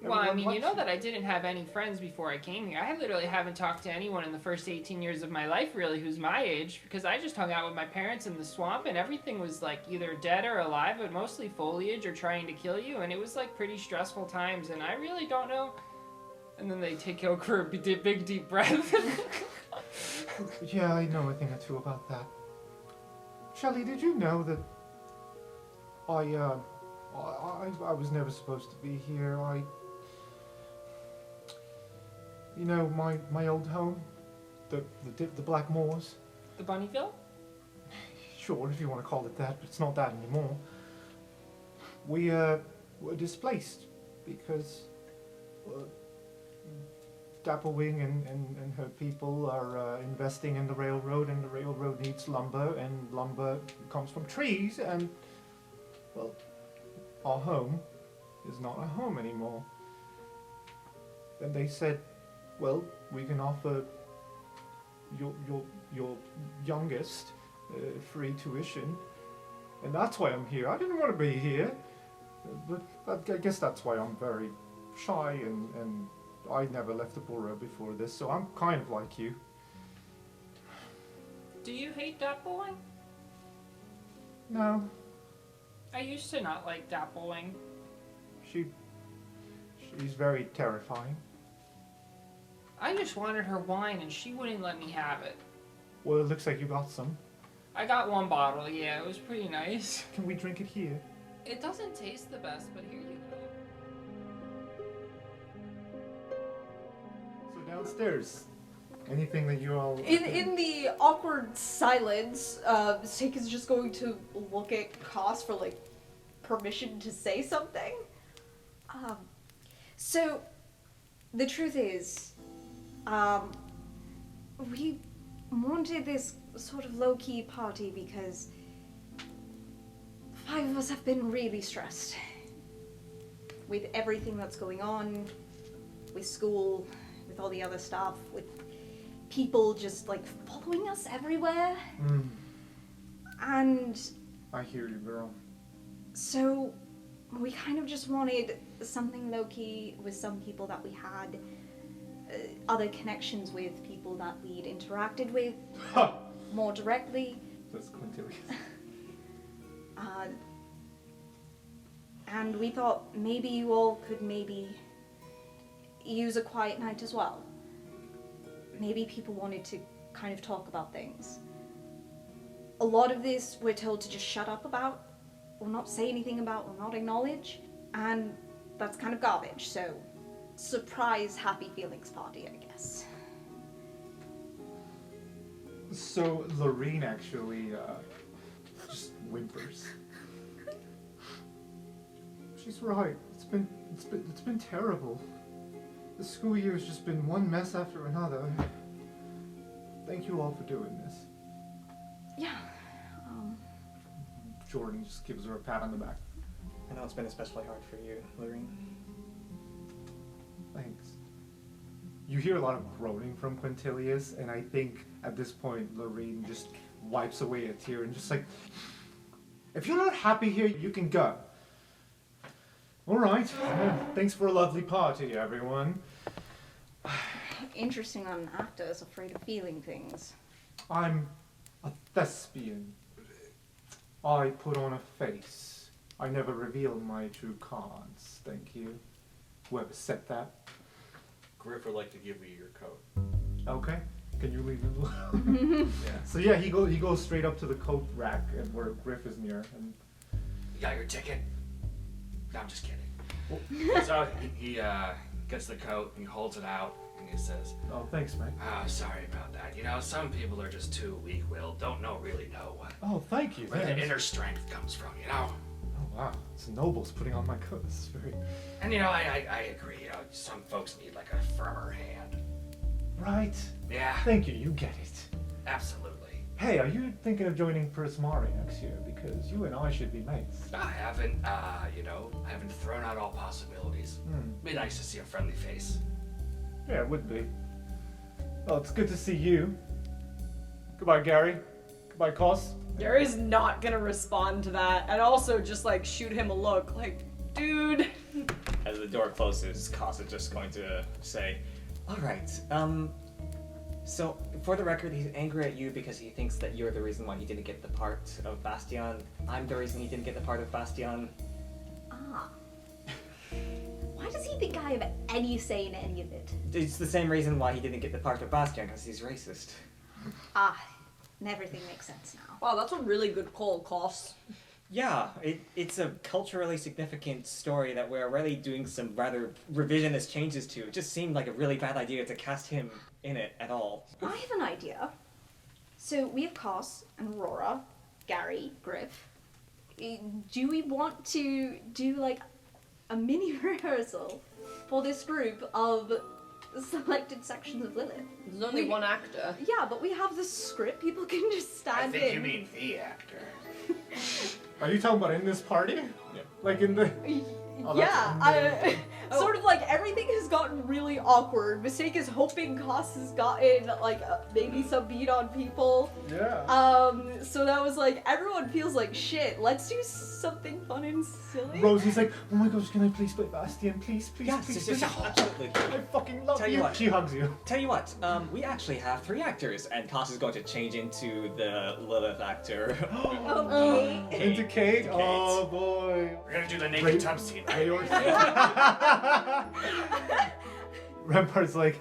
Well, I
Everyone
mean, you
likes
know that I didn't have any friends before I came here. I literally haven't talked to anyone in the first 18 years of my life, really, who's my age, because I just hung out with my parents in the swamp, and everything was, like, either dead or alive, but mostly foliage or trying to kill you, and it was, like, pretty stressful times, and I really don't know. And then they take out a big, deep breath.
Yeah, I know a thing or two about that. Shelley, did you know that I was never supposed to be here? You know, my old home, the Black Moors.
The Bunnyville?
Sure, if you want to call it that, but it's not that anymore. We were displaced because Dapplewing and her people are investing in the railroad, and the railroad needs lumber, and lumber comes from trees, and, well, our home is not a home anymore. Then they said, well, we can offer your youngest free tuition, and that's why I'm here. I didn't want to be here, but I guess that's why I'm very shy, and I never left the borough before this, so I'm kind of like you.
Do you hate Dapplewing?
No.
I used to not like Dapplewing.
She's very terrifying.
I just wanted her wine and she wouldn't let me have it.
Well, it looks like you got some.
I got one bottle, yeah, it was pretty nice.
Can we drink it here?
It doesn't taste the best, but here you go.
So downstairs, anything that you all...
In the awkward silence, Steak is just going to look at Koss for, like, permission to say something.
So, the truth is, we wanted this sort of low-key party because 5 of us have been really stressed with everything that's going on, with school, with all the other stuff, with people just like following us everywhere. And
I hear you, girl.
so we kind of just wanted something low-key with some people that we had other connections with people that we'd interacted with more directly.
That's Quintilius.
And we thought maybe you all could use a quiet night as well. Maybe people wanted to kind of talk about things. A lot of this we're told to just shut up about, or not say anything about, or not acknowledge, and that's kind of garbage, so surprise happy feelings party, I guess.
So Lorene actually just whimpers. She's right. It's been terrible. The school year has just been one mess after another. Thank you all for doing this.
Yeah.
Jordan just gives her a pat on the back.
I know it's been especially hard for you, Lorene.
Thanks. You hear a lot of groaning from Quintilius, and I think at this point Lorene just wipes away a tear and just like, if you're not happy here, you can go. All right. Thanks for a lovely party, everyone.
Interesting that an actor is afraid of feeling things.
I'm a thespian. I put on a face. I never reveal my true cards. Thank you. Whoever said that.
Griff would like to give you your coat.
Okay. Can you leave it alone?
Yeah.
So yeah, he goes straight up to the coat rack and where Griff is near, and
You got your ticket? No, I'm just kidding.
So he gets the coat and he holds it out and he says,
oh, thanks, mate.
Oh, sorry about that. You know, some people are just too weak-willed, don't really know
Oh, thank you.
where the
Thanks.
inner strength comes from, you know?
Oh wow, it's nobles putting on my coat. This is very
And you know, I agree, you know, some folks need like a firmer hand.
right.
Yeah,
Thank you. You get it.
absolutely.
Hey, are you thinking of joining Prismari next year? Because you and I should be mates.
I haven't, you know, I haven't thrown out all possibilities. Be nice to see a friendly face.
Yeah, it would be. Well, it's good to see you. Goodbye, Gary. Goodbye, Cos.
Gary's not gonna respond to that, and also just like shoot him a look, like, dude.
As the door closes, Kos is just going to say, alright, so for the record, he's angry at you because he thinks that you're the reason why he didn't get the part of Bastion. I'm the reason he didn't get the part of Bastion.
Ah. Why does he think I have any say in any of it?
It's the same reason why he didn't get the part of Bastion, because he's racist.
Ah, and everything makes sense now.
Wow, that's a really good call, Koss.
Yeah, it's a culturally significant story that we're already doing some rather revisionist changes to. It just seemed like a really bad idea to cast him in it at all.
I have an idea. So we have Cos and Aurora, Gary, Griff. Do we want to do like a mini rehearsal for this group of selected sections of Lilith?
There's only one actor.
Yeah, but we have the script. People can just stand
I think
in.
you mean the actor.
Are you talking about in this party?
Yeah.
Like in the... Oh, that's
Yeah, sort of like everything has gotten really awkward. Mistake is hoping Koss has gotten like maybe some beat on people.
Yeah.
So that was like everyone feels like shit. Let's do something fun and silly.
Rosie's like, oh my gosh, can I please play Bastion? Please, please,
Yes,
please,
yes,
please.
yes, absolutely.
I fucking love
Tell
you.
you what.
She hugs you.
Tell you what, we actually have 3 actors, and Kos is going to change into the Lilith actor.
Okay.
Into Kate? Oh boy.
We're gonna do the naked
Ray-
tub scene.
Rampart's like,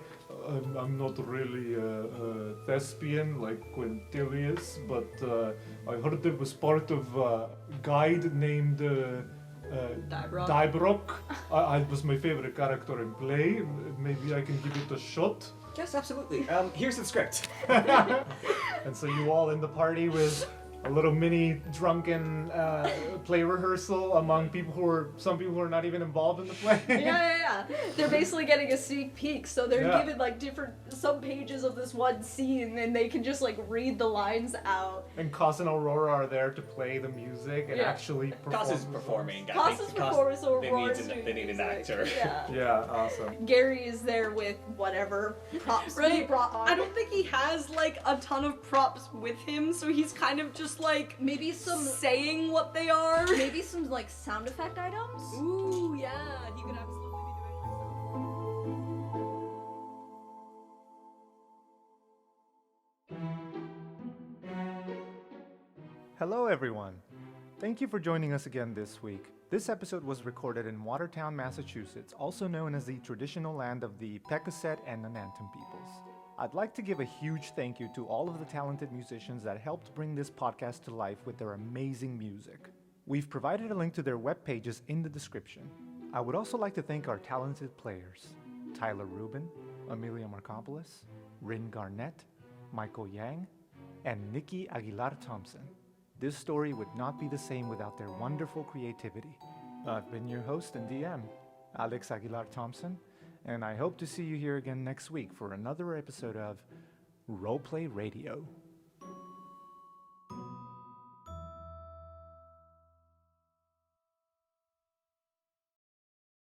I'm not really a thespian like Quintilius, but I heard it was part of a guide named Dybrock. I was my favorite character in play. Maybe I can give it a shot.
Yes, absolutely. Here's the script.
And so you all in the party with a little mini drunken play rehearsal among some people who are not even involved in the play.
Yeah. They're basically getting a sneak peek, so they're
Yeah.
given like some pages of this one scene, and they can just like read the lines out.
And Cos and Aurora are there to play the music and
Yeah.
actually perform.
Kos is performing. I
Kos
think
is performing, so
they
Aurora's
need
doing
they need an
music.
actor.
Yeah.
Yeah, awesome.
Gary is there with whatever props he
Right.
brought on.
I don't think he has like a ton of props with him, so he's kind of just like
maybe some
saying what they are.
maybe some like sound effect items.
Ooh, yeah, he could absolutely be doing like
Hello, everyone. Thank you for joining us again this week. This episode was recorded in Watertown, Massachusetts, also known as the traditional land of the Pecosset and Nanantam peoples. I'd like to give a huge thank you to all of the talented musicians that helped bring this podcast to life with their amazing music. We've provided a link to their web pages in the description. I would also like to thank our talented players, Tyler Rubin, Amelia Markopoulos, Rin Garnett, Michael Yang, and Nikki Aguilar Thompson. This story would not be the same without their wonderful creativity. I've been your host and DM, Alex Aguilar Thompson, and I hope to see you here again next week for another episode of Roleplay Radio.